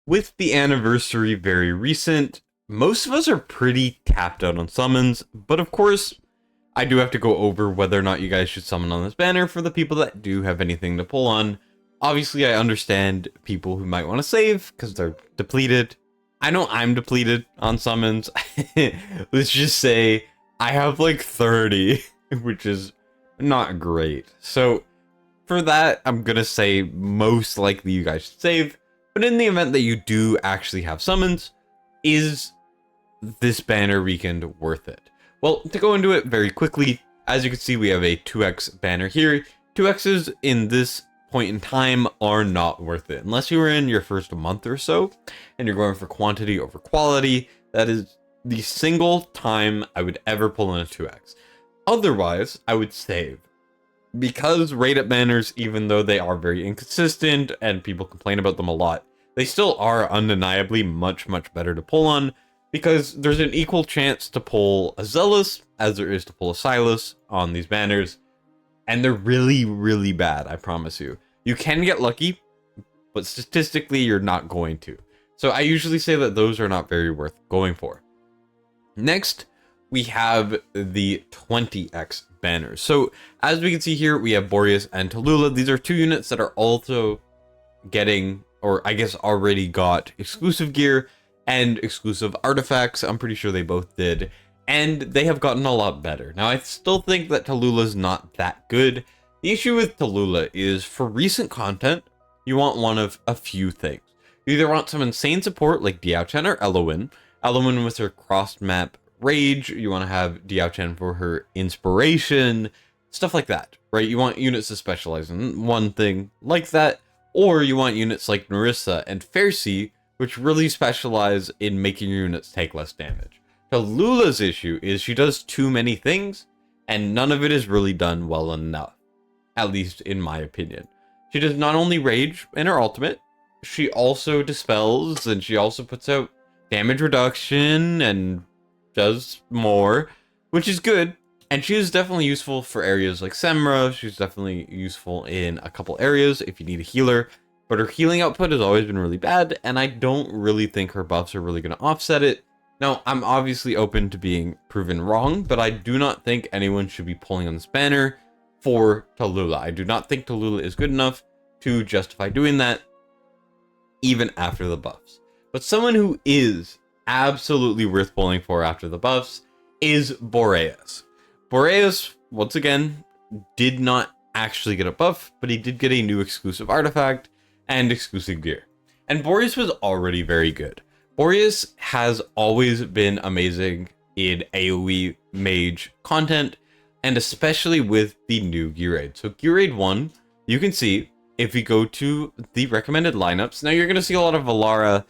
with the anniversary very recent, most of us are pretty tapped out on summons, but of course, I do have to go over whether or not you guys should summon on this banner for the people that do have anything to pull on. Obviously, I understand people who might want to save because they're depleted. I know I'm depleted on summons. Let's just say I have like 30, which is not great. So for that, I'm gonna say most likely you guys should save. But in the event that you do actually have summons, is this banner weekend worth it? Well, to go into it very quickly, as you can see, we have a 2x banner here. 2x's in this point in time are not worth it. Unless you were in your first month or so, and you're going for quantity over quality, that is the single time I would ever pull in a 2x. Otherwise, I would save. Because rate-up banners, even though they are very inconsistent and people complain about them a lot, they still are undeniably much better to pull on, because there's an equal chance to pull a Zealous as there is to pull a Silas on these banners, and they're really bad, I promise you. You can get lucky, but statistically you're not going to. So I usually say that those are not very worth going for. Next, we have the 20x banners. So as we can see here, we have Boreas and Talula. These are two units that are also getting, or I guess already got, exclusive gear and exclusive artifacts. I'm pretty sure they both did, and they have gotten a lot better. Now, I still think that Talula's not that good. The issue with Talula is, for recent content, you want one of a few things. You either want some insane support like Diao-Chen or Elowen. Elowen with her cross-map rage. You want to have Diao-Chen for her inspiration, stuff like that, right? You want units to specialize in one thing like that, or you want units like Narissa and Faircy, which really specialize in making your units take less damage. Talula's issue is she does too many things, and none of it is really done well enough, at least in my opinion. She does not only rage in her ultimate, she also dispels, and she also puts out damage reduction and does more, which is good. And she is definitely useful for areas like Semra. She's definitely useful in a couple areas if you need a healer. But her healing output has always been really bad, and I don't really think her buffs are really going to offset it. Now, I'm obviously open to being proven wrong, but I do not think anyone should be pulling on this banner for Talula. I do not think Talula is good enough to justify doing that, even after the buffs. But someone who is absolutely worth pulling for after the buffs is Boreas. Boreas, once again, did not actually get a buff, but he did get a new exclusive artifact and exclusive gear. And Boreas was already very good. Boreas has always been amazing in AoE mage content, and especially with the new gear raid. So gear raid 1, you can see, if we go to the recommended lineups, now you're going to see a lot of Valara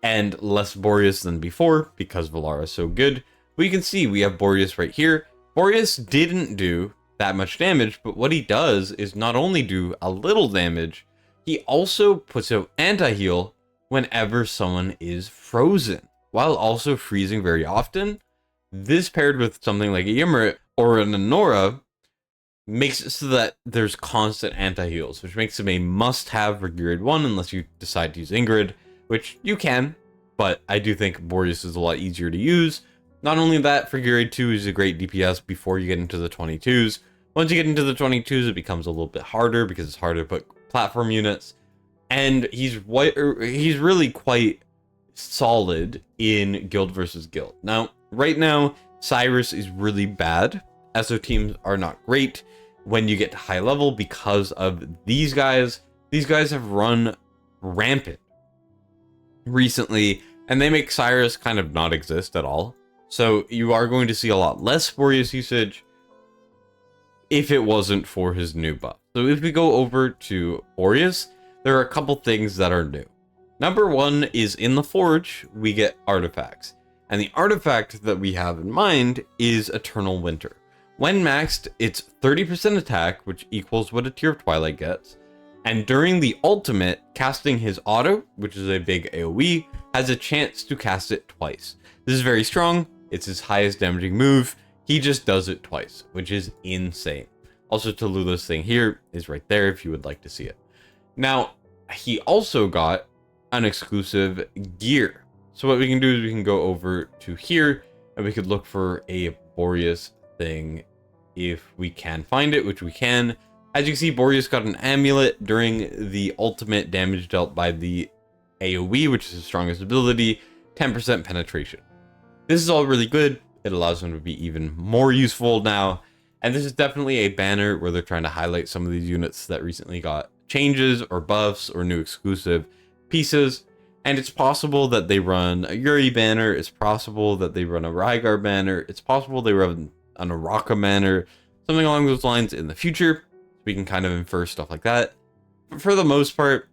and less Boreas than before, because Valara is so good. But you can see we have Boreas right here. Boreas didn't do that much damage, but what he does is not only do a little damage, he also puts out anti-heal whenever someone is frozen, while also freezing very often. This paired with something like a Ymrit or an Anora makes it so that there's constant anti-heals, which makes him a must-have for Gear Raid 1 unless you decide to use Ingrid, which you can, but I do think Boreas is a lot easier to use. Not only that, for Gear Raid 2 is a great DPS before you get into the 22s. Once you get into the 22s, it becomes a little bit harder because it's harder to put platform units, and he's really quite solid in guild versus guild. Now, right now, Cyrus is really bad. SO teams are not great when you get to high level because of these guys. These guys have run rampant recently, and they make Cyrus kind of not exist at all. So you are going to see a lot less Boreas usage if it wasn't for his new buff. So if we go over to Boreas, there are a couple things that are new. Number one is in the Forge, we get artifacts. And the artifact that we have in mind is Eternal Winter. When maxed, it's 30% attack, which equals what a Tear of Twilight gets. And during the ultimate, casting his auto, which is a big AoE, has a chance to cast it twice. This is very strong. It's his highest damaging move. He just does it twice, which is insane. Also, Talula's thing here is right there if you would like to see it. Now, he also got unexclusive gear. So what we can do is we can go over to here and we could look for a Boreas thing if we can find it, which we can. As you can see, Boreas got an amulet during the ultimate damage dealt by the AoE, which is his strongest ability, 10% penetration. This is all really good. It allows him to be even more useful now. And this is definitely a banner where they're trying to highlight some of these units that recently got changes or buffs or new exclusive pieces. And it's possible that they run a Yuri banner. It's possible that they run a Rygar banner. It's possible they run an Araka banner, something along those lines in the future. We can kind of infer stuff like that. But for the most part,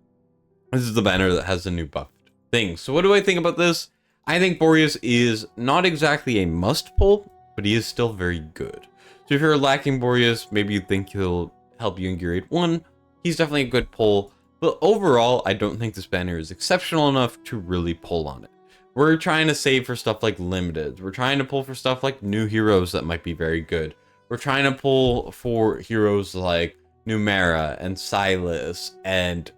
this is the banner that has the new buffed thing. So what do I think about this? I think Boreas is not exactly a must pull, but he is still very good. So if you're lacking Boreas, maybe you think he'll help you in Gear 8-1. He's definitely a good pull. But overall, I don't think this banner is exceptional enough to really pull on it. We're trying to save for stuff like limiteds. We're trying to pull for stuff like new heroes that might be very good. We're trying to pull for heroes like Numera and Silas and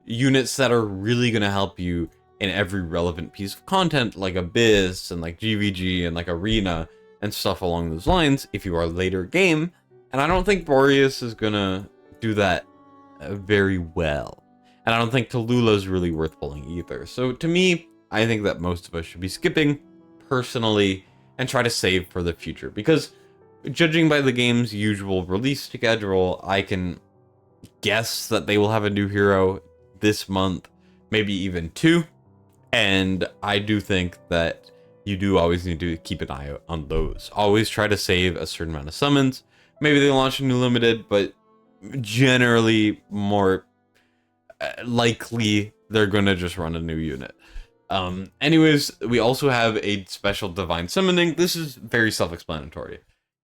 units that are really going to help you in every relevant piece of content like Abyss and like GVG and like Arena and stuff along those lines if you are later game. And I don't think Boreas is going to do that very well. And I don't think Talula is really worth pulling either. So to me, I think that most of us should be skipping personally and try to save for the future. Because judging by the game's usual release schedule, I can guess that they will have a new hero this month, maybe even 2. And I do think that you do always need to keep an eye out on those. Always try to save a certain amount of summons. Maybe they launch a new limited, but generally more likely they're gonna just run a new unit. Anyways, we also have a special divine summoning. This is very self-explanatory.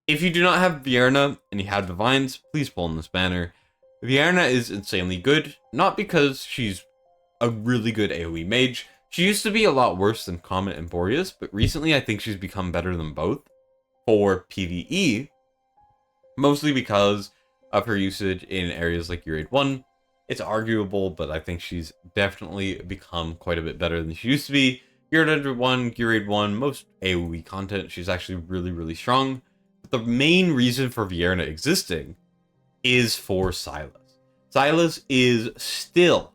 If you do not have Vierna and you have divines, please pull in this banner. Vierna is insanely good, not because she's a really good AoE mage. She used to be a lot worse than Comet and Boreas, but recently I think she's become better than both for PvE, mostly because of her usage in areas like Gear 8-1. It's arguable, but I think she's definitely become quite a bit better than she used to be. Gear 8-1, Gear 8-1, most AoE content, she's actually really, really strong. But the main reason for Vierna existing is for Silas. Silas is still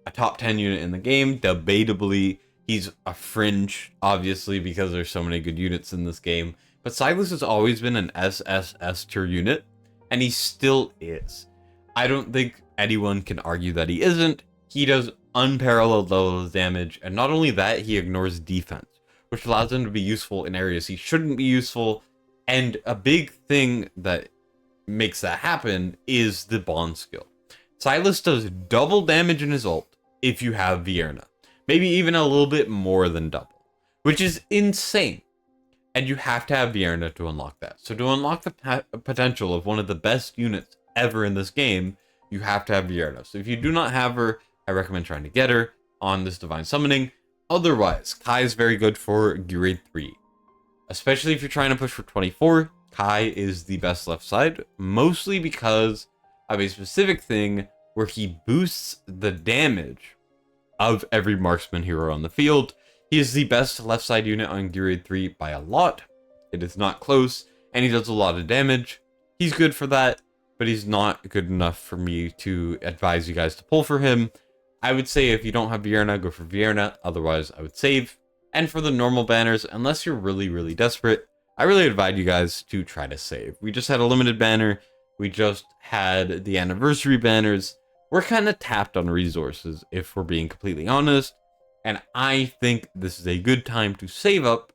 a top 10 unit in the game. Debatably, he's a fringe, obviously, because there's so many good units in this game. But Silas has always been an SSS tier unit, and he still is. I don't think anyone can argue that he isn't. He does unparalleled levels of damage, and not only that, he ignores defense, which allows him to be useful in areas he shouldn't be useful. And a big thing that makes that happen is the bond skill. Silas does double damage in his ult if you have Vierna. Maybe even a little bit more than double, which is insane. And you have to have Vierna to unlock that. So to unlock the potential of one of the best units ever in this game, you have to have Vierna. So if you do not have her, I recommend trying to get her on this divine summoning. Otherwise, Kai is very good for Gear 3. Especially if you're trying to push for 24, Kai is the best left side, mostly because of a specific thing where he boosts the damage of every marksman hero on the field. He is the best left side unit on Gear 3 by a lot. It is not close, and he does a lot of damage. He's good for that, but he's not good enough for me to advise you guys to pull for him. I would say if you don't have Vierna, go for Vierna. Otherwise, I would save. And for the normal banners, unless you're really, really desperate, I really advise you guys to try to save. We just had a limited banner. We just had the anniversary banners. We're kind of tapped on resources, if we're being completely honest. And I think this is a good time to save up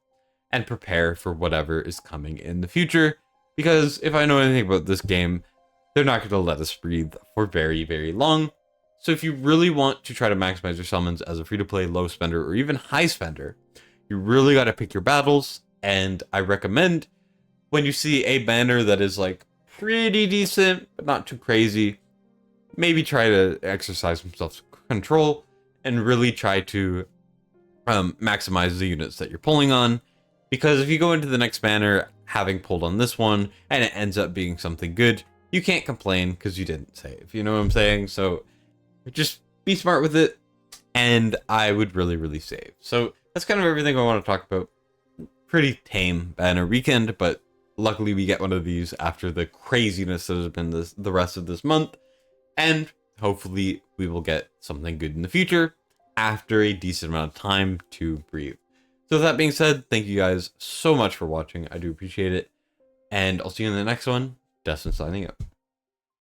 and prepare for whatever is coming in the future. Because if I know anything about this game, they're not going to let us breathe for very, very long. So if you really want to try to maximize your summons as a free-to-play low spender or even high spender, you really got to pick your battles. And I recommend when you see a banner that is like pretty decent, but not too crazy, maybe try to exercise some self-control and really try to maximize the units that you're pulling on. Because if you go into the next banner having pulled on this one and it ends up being something good, you can't complain because you didn't save. You know what I'm saying? So just be smart with it. and I would really, really save. So that's kind of everything I want to talk about. Pretty tame banner weekend, but luckily we get one of these after the craziness that has been the rest of this month, and hopefully we will get something good in the future after a decent amount of time to breathe. So with that being said, thank you guys so much for watching. I do appreciate it, and I'll see you in the next one. Destined signing out.